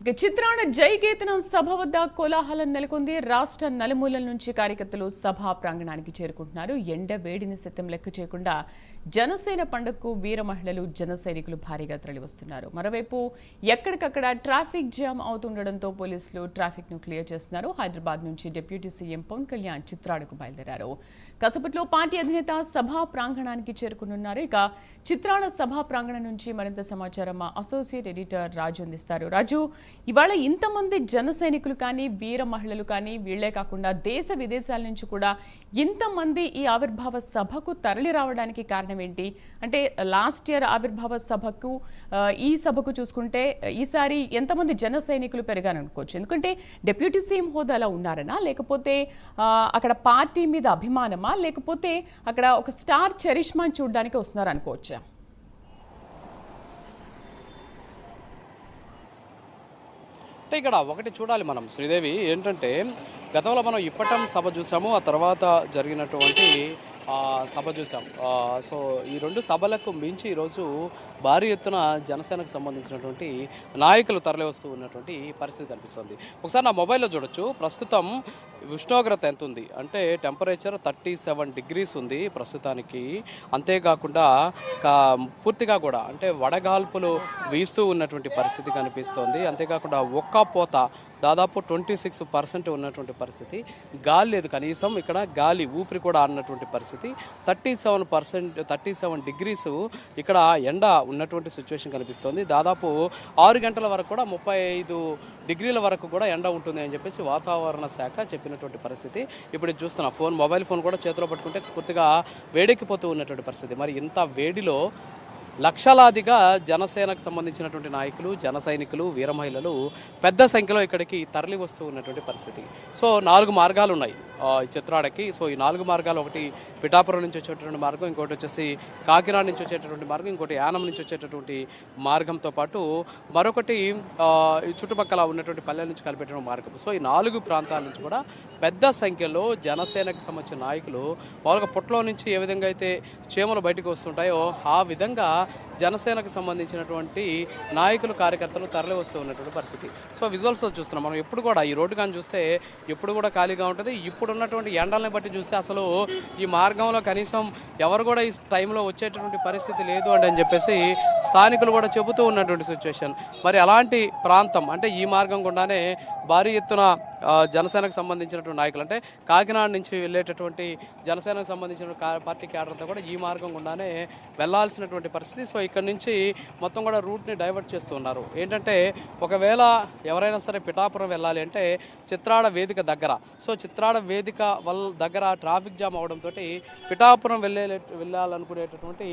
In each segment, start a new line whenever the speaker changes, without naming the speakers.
ఇక చిత్రాన జైకేతనం సభ వద్ద కోలాహలం నెలకొంది. రాష్ట్ర నలుమూలల నుంచి కార్యకర్తలు సభా ప్రాంగణానికి చేరుకుంటున్నారు. ఎండ వేడిని సైతం లెక్క చేయకుండా జనసేన పండుగకు వీర మహిళలు జన సైనికులు భారీగా తరలివస్తున్నారు. మరోవైపు ఎక్కడికక్కడ ట్రాఫిక్ జామ్ అవుతుండటంతో పోలీసులు ట్రాఫిక్ ను క్లియర్ చేస్తున్నారు. హైదరాబాద్ నుంచి డిప్యూటీ సీఎం పవన్ కళ్యాణ్ చిత్రాడకు బయలుదేరారు. కాసేపట్లో పార్టీ అధినేత సభా ప్రాంగణానికి చేరుకున్నారు. ఇక చిత్రాల సభా ప్రాంగణం నుంచి మరింత సమాచారం మా అసోసియేట్ ఎడిటర్ రాజు అందిస్తారు. రాజు, ఇవాళ ఇంతమంది జన సైనికులు కానీ వీర మహిళలు కానీ వీళ్లే కాకుండా దేశ విదేశాల నుంచి కూడా ఇంతమంది ఈ ఆవిర్భావ సభకు తరలి రావడానికి కారణం ఏంటి? అంటే లాస్ట్ ఇయర్ ఆవిర్భావ సభకు ఈ సభకు చూసుకుంటే ఈసారి ఎంతమంది జన సైనికులు పెరిగారనుకోవచ్చు? ఎందుకంటే డిప్యూటీ సీఎం హోదాలో ఉన్నారనా, లేకపోతే అక్కడ పార్టీ మీద అభిమానమా, లేకపోతే అక్కడ ఒక స్టార్ చరిష్మా చూడడానికి వస్తున్నారు అనుకోవచ్చా?
అంటే ఇక్కడ ఒకటి చూడాలి మనం శ్రీదేవి, ఏంటంటే గతంలో మనం ఇప్పటం సభ చూసాము, ఆ తర్వాత జరిగినటువంటి సభ చూసాం. సో ఈ రెండు సభలకు మించి ఈరోజు భారీ ఎత్తున జనసేనకు సంబంధించినటువంటి నాయకులు తరలి వస్తూ ఉన్నటువంటి పరిస్థితి కనిపిస్తుంది. ఒకసారి నా మొబైల్లో చూడొచ్చు, ప్రస్తుతం ఉష్ణోగ్రత ఎంత ఉంది అంటే టెంపరేచర్ 37 degrees ఉంది ప్రస్తుతానికి. అంతేకాకుండా పూర్తిగా కూడా అంటే వడగాల్పులు వీస్తూ ఉన్నటువంటి పరిస్థితి కనిపిస్తోంది. అంతేకాకుండా ఒక్కపోత దాదాపు 26% ఉన్నటువంటి పరిస్థితి. గాలి లేదు, కనీసం ఇక్కడ గాలి ఊపిరి కూడా ఆడినటువంటి పరిస్థితి. 37 degrees ఇక్కడ ఎండ ఉన్నటువంటి సిచ్యువేషన్ కనిపిస్తోంది. దాదాపు 6 గంటల వరకు కూడా 35 degrees వరకు కూడా ఎండ ఉంటుంది అని చెప్పేసి వాతావరణ శాఖ చెప్పినటువంటి పరిస్థితి. ఇప్పుడు చూస్తున్నా మొబైల్ ఫోన్ కూడా చేతిలో పట్టుకుంటే పూర్తిగా వేడెక్కిపోతూ ఉన్నటువంటి పరిస్థితి. మరి ఇంత వేడిలో లక్షలాదిగా జనసేనకు సంబంధించినటువంటి నాయకులు, జన సైనికులు, వీర మహిళలు పెద్ద సంఖ్యలో ఇక్కడికి తరలి వస్తూ ఉన్నటువంటి పరిస్థితి. సో 4 మార్గాలు ఉన్నాయి చిత్రాడకి. సో ఈ 4 మార్గాలు, ఒకటి పిఠాపురం నుంచి వచ్చేటటువంటి మార్గం, ఇంకోటి వచ్చేసి కాకినాడ నుంచి వచ్చేటటువంటి మార్గం, ఇంకోటి యానం నుంచి వచ్చేటటువంటి మార్గంతో పాటు మరొకటి చుట్టుపక్కల ఉన్నటువంటి పల్లెల నుంచి కలిపేటువంటి మార్గం. సో ఈ 4 ప్రాంతాల నుంచి కూడా పెద్ద సంఖ్యలో జనసేనకు సంబంధించిన నాయకులు వాళ్ళకి పొట్టలో నుంచి ఏ విధంగా అయితే చీమలు బయటకు వస్తుంటాయో ఆ విధంగా జనసేనకు సంబంధించినటువంటి నాయకులు, కార్యకర్తలు తరలి వస్తూ ఉన్నటువంటి పరిస్థితి. సో విజువల్స్ చూస్తున్నాం మనం. ఎప్పుడు కూడా ఈ రోడ్డు కానీ చూస్తే ఎప్పుడు కూడా ఖాళీగా ఉంటుంది. ఇప్పుడు ఉన్నటువంటి ఎండల్ని బట్టి చూస్తే అసలు ఈ మార్గంలో కనీసం ఎవరు కూడా ఈ టైంలో వచ్చేటటువంటి పరిస్థితి లేదు అని చెప్పేసి స్థానికులు కూడా చెబుతూ ఉన్నటువంటి సిచ్యువేషన్. మరి అలాంటి ప్రాంతం అంటే ఈ మార్గం గుండానే భారీ ఎత్తున జనసేనకు సంబంధించినటువంటి నాయకులు అంటే కాకినాడ నుంచి వెళ్ళేటటువంటి జనసేనకు సంబంధించిన పార్టీ క్యాడర్తో కూడా ఈ మార్గం గుండానే వెళ్లాల్సినటువంటి పరిస్థితి. సో ఇక్కడ నుంచి మొత్తం కూడా రూట్ని డైవర్ట్ చేస్తూ ఉన్నారు. ఏంటంటే ఒకవేళ ఎవరైనా సరే పిఠాపురం వెళ్ళాలి అంటే చిత్రాడ వేదిక దగ్గర, సో చిత్రాడ వేదిక దగ్గర ట్రాఫిక్ జామ్ అవడంతో పిఠాపురం వెళ్ళాలనుకునేటటువంటి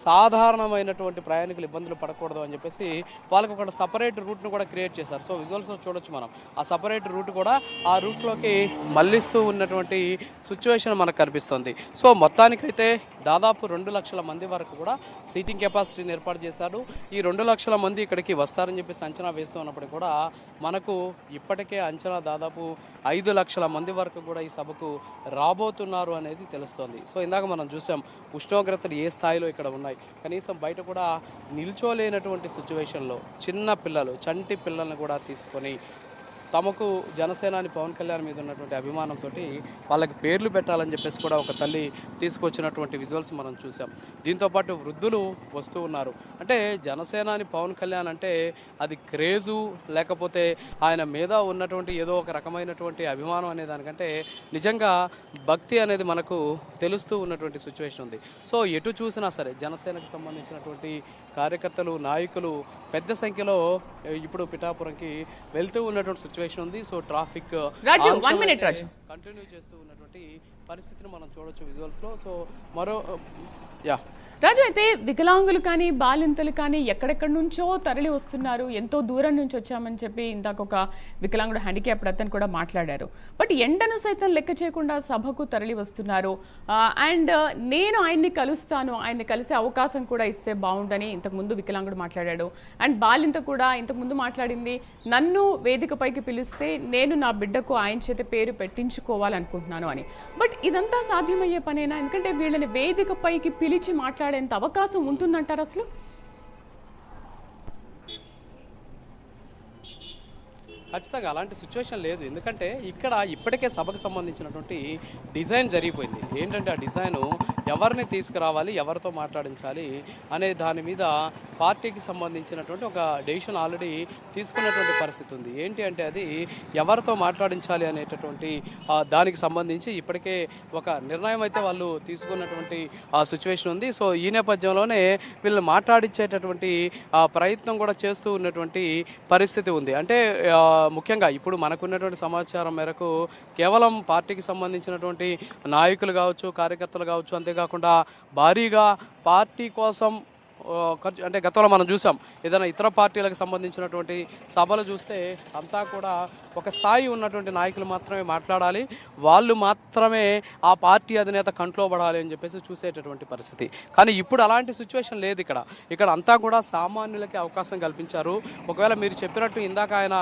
సాధారణమైనటువంటి ప్రయాణికులు ఇబ్బందులు పడకూడదు అని చెప్పేసి వాళ్ళకి ఒక సపరేట్ రూట్ను కూడా క్రియేట్ చేశారు. సో విజువల్స్లో చూడొచ్చు మనం. ఆ సపరేట్ రూట్ కూడా ఆ రూట్లోకి మళ్లిస్తూ ఉన్నటువంటి సిచ్యువేషన్ మనకు కనిపిస్తుంది. సో మొత్తానికైతే దాదాపు 2 లక్షల మంది వరకు కూడా సీటింగ్ కెపాసిటీని ఏర్పాటు చేశారు. ఈ 2 లక్షల మంది ఇక్కడికి వస్తారని చెప్పేసి అంచనా వేస్తూ ఉన్నప్పుడు కూడా మనకు ఇప్పటికే అంచనా దాదాపు 5 లక్షల మంది వరకు కూడా ఈ సభకు రాబోతున్నారు అనేది తెలుస్తోంది. సో ఇందాక మనం చూసాం ఉష్ణోగ్రతలు ఏ స్థాయిలో ఇక్కడ ఉన్నాయి. కనీసం బయట కూడా నిల్చోలేనటువంటి సిచ్యువేషన్లో చిన్న పిల్లలు, చంటి పిల్లల్ని కూడా తీసుకొని తమకు జనసేనాని పవన్ కళ్యాణ్ మీద ఉన్నటువంటి అభిమానంతో వాళ్ళకి పేర్లు పెట్టాలని చెప్పేసి కూడా ఒక తల్లి తీసుకొచ్చినటువంటి విజువల్స్ మనం చూసాం. దీంతోపాటు వృద్ధులు వస్తూ ఉన్నారు. అంటే జనసేనాని పవన్ కళ్యాణ్ అంటే అది క్రేజు, లేకపోతే ఆయన మీద ఉన్నటువంటి ఏదో ఒక రకమైనటువంటి అభిమానం అనే దానికంటే నిజంగా భక్తి అనేది మనకు తెలుస్తూ ఉన్నటువంటి సిచ్యువేషన్ ఉంది. సో ఎటు చూసినా సరే జనసేనకు సంబంధించినటువంటి కార్యకర్తలు, నాయకులు పెద్ద సంఖ్యలో ఇప్పుడు పిఠాపురంకి వెళ్తూ ఉన్నటువంటి సిచ్యువేషన్ ఉంది. సో ట్రాఫిక్ కంటిన్యూ చేస్తూ ఉన్నటువంటి పరిస్థితిని మనం చూడొచ్చు విజువల్స్ లో. సో
రాజు, అయితే వికలాంగులు కానీ బాలింతలు కానీ ఎక్కడెక్కడి నుంచో తరలి వస్తున్నారు. ఎంతో దూరం నుంచి వచ్చామని చెప్పి ఇందాక ఒక వికలాంగుడు హ్యాండిక్యాప్డ్ అతను కూడా మాట్లాడారు. బట్ ఎండను సైతం లెక్క చేయకుండా సభకు తరలి వస్తున్నారు. అండ్ నేను ఆయన్ని కలుస్తాను, ఆయన్ని కలిసే అవకాశం కూడా ఇస్తే బాగుండని ఇంతకుముందు వికలాంగుడు మాట్లాడాడు. అండ్ బాలింత కూడా ఇంతకుముందు మాట్లాడింది, నన్ను వేదికపైకి పిలిస్తే నేను నా బిడ్డకు ఆయన చేత పేరు పెట్టించుకోవాలనుకుంటున్నాను అని. బట్ ఇదంతా సాధ్యమయ్యే పనేనా? ఎందుకంటే వీళ్ళని వేదికపైకి పిలిచి మాట్లాడేంత అవకాశం ఉంటుందంటారు అసలు?
ఖచ్చితంగా అలాంటి సిచ్యువేషన్ లేదు. ఎందుకంటే ఇక్కడ ఇప్పటికే సభకు సంబంధించినటువంటి డిజైన్ జరిగిపోయింది. ఏంటంటే ఆ డిజైను ఎవరిని తీసుకురావాలి, ఎవరితో మాట్లాడించాలి అనే దాని మీద పార్టీకి సంబంధించినటువంటి ఒక డెసిషన్ ఆల్రెడీ తీసుకున్నటువంటి పరిస్థితి ఉంది. ఏంటి అంటే అది ఎవరితో మాట్లాడించాలి అనేటటువంటి దానికి సంబంధించి ఇప్పటికే ఒక నిర్ణయం అయితే వాళ్ళు తీసుకున్నటువంటి సిచ్యువేషన్ ఉంది. సో ఈ నేపథ్యంలోనే వీళ్ళు మాట్లాడించేటటువంటి ప్రయత్నం కూడా చేస్తూ ఉన్నటువంటి పరిస్థితి ఉంది. అంటే ముఖ్యంగా ఇప్పుడు మనకున్నటువంటి సమాచారం మేరకు కేవలం పార్టీకి సంబంధించినటువంటి నాయకులు కావచ్చు, కార్యకర్తలు కావచ్చు, అంతేకాకుండా భారీగా పార్టీ కోసం అంటే గతంలో మనం చూసాం ఏదైనా ఇతర పార్టీలకు సంబంధించినటువంటి సభలు చూస్తే అంతా కూడా ఒక స్థాయి ఉన్నటువంటి నాయకులు మాత్రమే మాట్లాడాలి, వాళ్ళు మాత్రమే ఆ పార్టీ అధినేత కంట్లో పడాలి అని చెప్పేసి చూసేటటువంటి పరిస్థితి. కానీ ఇప్పుడు అలాంటి సిచ్యువేషన్ లేదు. ఇక్కడ అంతా కూడా సామాన్యులకి అవకాశం కల్పించారు. ఒకవేళ మీరు చెప్పినట్టు ఇందాక ఆయన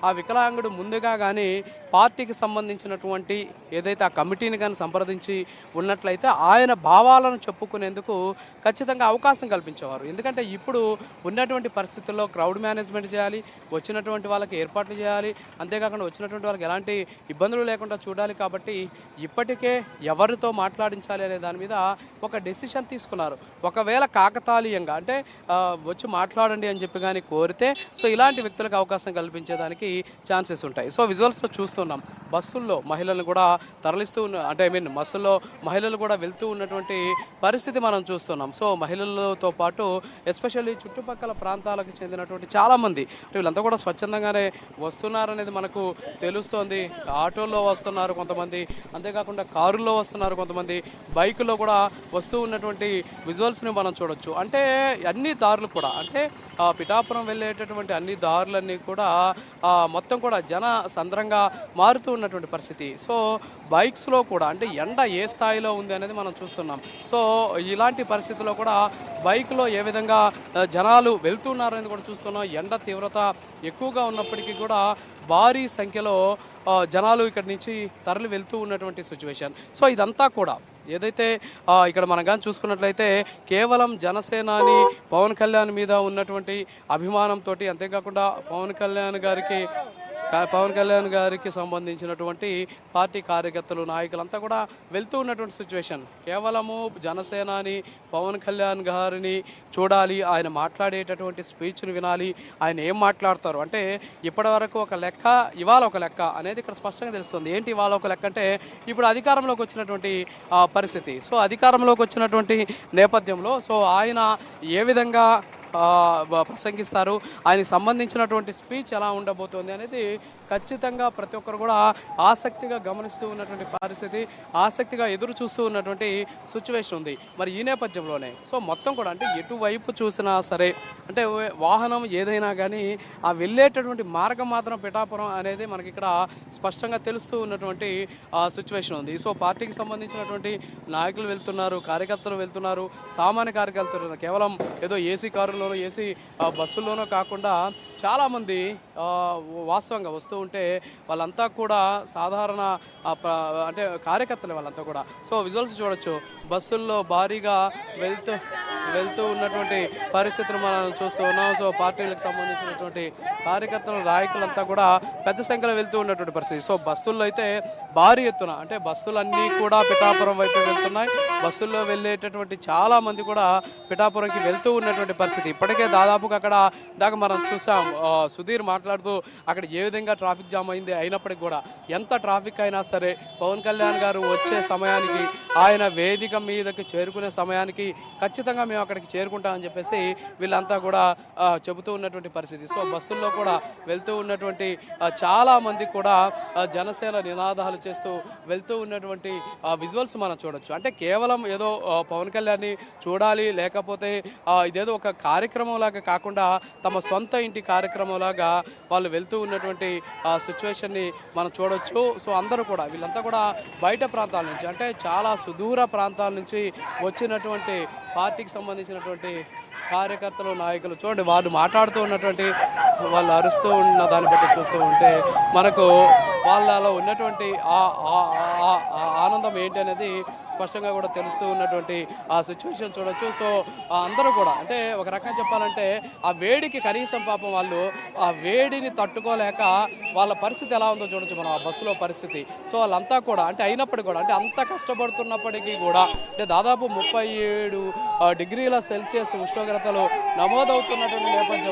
ఆ వికలాంగుడు ముందుగా కానీ పార్టీకి సంబంధించినటువంటి ఏదైతే ఆ కమిటీని కానీ సంప్రదించి ఉన్నట్లయితే ఆయన భావాలను చెప్పుకునేందుకు ఖచ్చితంగా అవకాశం కల్పించేవారు. ఎందుకంటే ఇప్పుడు ఉన్నటువంటి పరిస్థితుల్లో క్రౌడ్ మేనేజ్మెంట్ చేయాలి, వచ్చినటువంటి వాళ్ళకి ఏర్పాట్లు చేయాలి, అంతేకాకుండా వచ్చినటువంటి వాళ్ళకి ఎలాంటి ఇబ్బందులు లేకుండా చూడాలి. కాబట్టి ఇప్పటికే ఎవరితో మాట్లాడించాలి అనే దాని మీద ఒక డెసిషన్ తీసుకున్నారు. ఒకవేళ కాకతాళీయంగా అంటే వచ్చి మాట్లాడండి అని చెప్పి కానీ కోరితే సో ఇలాంటి వ్యక్తులకు అవకాశం కల్పించేదానికి ఛాన్సెస్ ఉంటాయి. సో విజువల్స్లో చూస్తున్నాం బస్సుల్లో మహిళలను కూడా తరలిస్తూ అంటే బస్సుల్లో మహిళలు కూడా వెళ్తూ ఉన్నటువంటి పరిస్థితి మనం చూస్తున్నాం. సో మహిళలతో పాటు ఎస్పెషల్లీ చుట్టుపక్కల ప్రాంతాలకు చెందినటువంటి చాలామంది అంటే వీళ్ళంతా కూడా స్వచ్ఛందంగానే వస్తున్నారనేది మనకు తెలుస్తోంది. ఆటోల్లో వస్తున్నారు కొంతమంది, అంతేకాకుండా కారుల్లో వస్తున్నారు కొంతమంది, బైకుల్లో కూడా వస్తూ ఉన్నటువంటి విజువల్స్ని మనం చూడొచ్చు. అంటే అన్ని దారులు కూడా అంటే పిఠాపురం వెళ్ళేటటువంటి అన్ని దారులన్నీ కూడా మొత్తం కూడా జన సంద్రంగా మారుతూ ఉన్నటువంటి పరిస్థితి. సో బైక్స్లో కూడా అంటే ఎండ ఏ స్థాయిలో ఉంది అనేది మనం చూస్తున్నాం. సో ఇలాంటి పరిస్థితుల్లో కూడా బైక్లో ఏ విధంగా జనాలు వెళ్తున్నారనేది కూడా చూస్తున్నాం. ఎండ తీవ్రత ఎక్కువగా ఉన్నప్పటికీ కూడా భారీ సంఖ్యలో జనాలు ఇక్కడి నుంచి తరలి వెళ్తూ ఉన్నటువంటి సిచ్యువేషన్. సో ఇదంతా కూడా ఏదైతే ఇక్కడ మనం కానీ చూసుకున్నట్లయితే కేవలం జనసేనాని పవన్ కళ్యాణ్ మీద ఉన్నటువంటి అభిమానంతో, అంతేకాకుండా పవన్ కళ్యాణ్ గారికి సంబంధించినటువంటి పార్టీ కార్యకర్తలు, నాయకులంతా కూడా వెళ్తూ ఉన్నటువంటి సిచ్యువేషన్. కేవలము జనసేనాని పవన్ కళ్యాణ్ గారిని చూడాలి, ఆయన మాట్లాడేటటువంటి స్పీచ్ని వినాలి, ఆయన ఏం మాట్లాడతారు అంటే ఇప్పటి వరకు ఒక లెక్క, ఇవాళ ఒక లెక్క అనేది ఇక్కడ స్పష్టంగా తెలుస్తుంది. ఏంటి ఇవాళ ఒక లెక్క అంటే ఇప్పుడు అధికారంలోకి వచ్చినటువంటి పరిస్థితి. సో అధికారంలోకి వచ్చినటువంటి నేపథ్యంలో సో ఆయన ఏ విధంగా ప్రసంగిస్తారు, ఆయనకు సంబంధించినటువంటి స్పీచ్ ఎలా ఉండబోతోంది అనేది ఖచ్చితంగా ప్రతి ఒక్కరు కూడా ఆసక్తిగా గమనిస్తూ ఉన్నటువంటి పరిస్థితి, ఆసక్తిగా ఎదురు చూస్తూ ఉన్నటువంటి సిచ్యువేషన్ ఉంది. మరి ఈ నేపథ్యంలోనే సో మొత్తం కూడా అంటే ఎటువైపు చూసినా సరే అంటే వాహనం ఏదైనా కానీ ఆ వెళ్ళేటటువంటి మార్గం మాత్రం పిఠాపురం అనేది మనకి ఇక్కడ స్పష్టంగా తెలుస్తూ ఉన్నటువంటి సిచ్యువేషన్ ఉంది. సో పార్టీకి సంబంధించినటువంటి నాయకులు వెళ్తున్నారు, కార్యకర్తలు వెళ్తున్నారు, సామాన్య కార్యకర్తలు కేవలం ఏదో ఏసీ కారుల్లోనో ఏసీ బస్సుల్లోనో కాకుండా చాలామంది వాస్తవంగా వస్తూ ఉంటే వాళ్ళంతా కూడా సాధారణ అంటే కార్యకర్తలు వాళ్ళంతా కూడా. సో విజువల్స్ చూడొచ్చు బస్సుల్లో భారీగా వెళ్తూ ఉన్నటువంటి పరిస్థితులు మనం చూస్తూ ఉన్నాం. సో పార్టీలకు సంబంధించినటువంటి కార్యకర్తలు, నాయకులంతా కూడా పెద్ద సంఖ్యలో వెళ్తూ ఉన్నటువంటి పరిస్థితి. సో బస్సుల్లో అయితే భారీ ఎత్తున అంటే బస్సులన్నీ కూడా పిఠాపురం వైపు వెళ్తున్నాయి. బస్సుల్లో వెళ్ళేటటువంటి చాలా మంది కూడా పిఠాపురంకి వెళ్తూ ఉన్నటువంటి పరిస్థితి. ఇప్పటికే దాదాపుగా అక్కడ దాకా మనం చూసాం సుధీర్ మాట్లాడుతూ అక్కడ ఏ విధంగా ట్రాఫిక్ జామ్ అయింది. అయినప్పటికీ కూడా ఎంత ట్రాఫిక్ అయినా సరే పవన్ కళ్యాణ్ గారు వచ్చే సమయానికి, ఆయన వేదిక మీదకి చేరుకునే సమయానికి ఖచ్చితంగా మేము అక్కడికి చేరుకుంటామని చెప్పేసి వీళ్ళంతా కూడా చెబుతూ ఉన్నటువంటి పరిస్థితి. సో బస్సుల్లో కూడా వెళ్తూ ఉన్నటువంటి చాలా మంది కూడా జనసేన నినాదాలు చేస్తూ వెళ్తూ ఉన్నటువంటి విజువల్స్ మనం చూడొచ్చు. అంటే కేవలం ఏదో పవన్ కళ్యాణ్ని చూడాలి, లేకపోతే ఇదేదో ఒక కార్యక్రమం లాగా కాకుండా తమ సొంత ఇంటి కార్యక్రమం లాగా వాళ్ళు వెళ్తూ ఉన్నటువంటి సిచ్యువేషన్ని మనం చూడొచ్చు. సో అందరూ కూడా వీళ్ళంతా కూడా బయట ప్రాంతాల నుంచి అంటే చాలా సుదూర ప్రాంతాల నుంచి వచ్చినటువంటి పార్టీకి సంబంధించినటువంటి కార్యకర్తలు, నాయకులు చూడండి వాళ్ళు మాట్లాడుతూ ఉన్నటువంటి, వాళ్ళు అరుస్తూ ఉన్న దాన్ని బట్టి చూస్తూ ఉంటే మనకు వాళ్ళలో ఉన్నటువంటి ఆనందం ఏంటి అనేది స్పష్టంగా కూడా తెలుస్తూ ఉన్నటువంటి ఆ సిచ్యువేషన్ చూడొచ్చు. సో అందరూ కూడా అంటే ఒక రకంగా చెప్పాలంటే ఆ వేడికి కనీసం పాపం వాళ్ళు ఆ వేడిని తట్టుకోలేక వాళ్ళ పరిస్థితి ఎలా ఉందో చూడొచ్చు మనం ఆ బస్సులో పరిస్థితి. సో వాళ్ళంతా కూడా అంటే అయినప్పటికీ కూడా అంటే అంత కష్టపడుతున్నప్పటికీ కూడా అంటే దాదాపు 37 డిగ్రీల సెల్సియస్ ఉష్ణోగ్రతలు నమోదవుతున్నటువంటి నేపథ్యంలో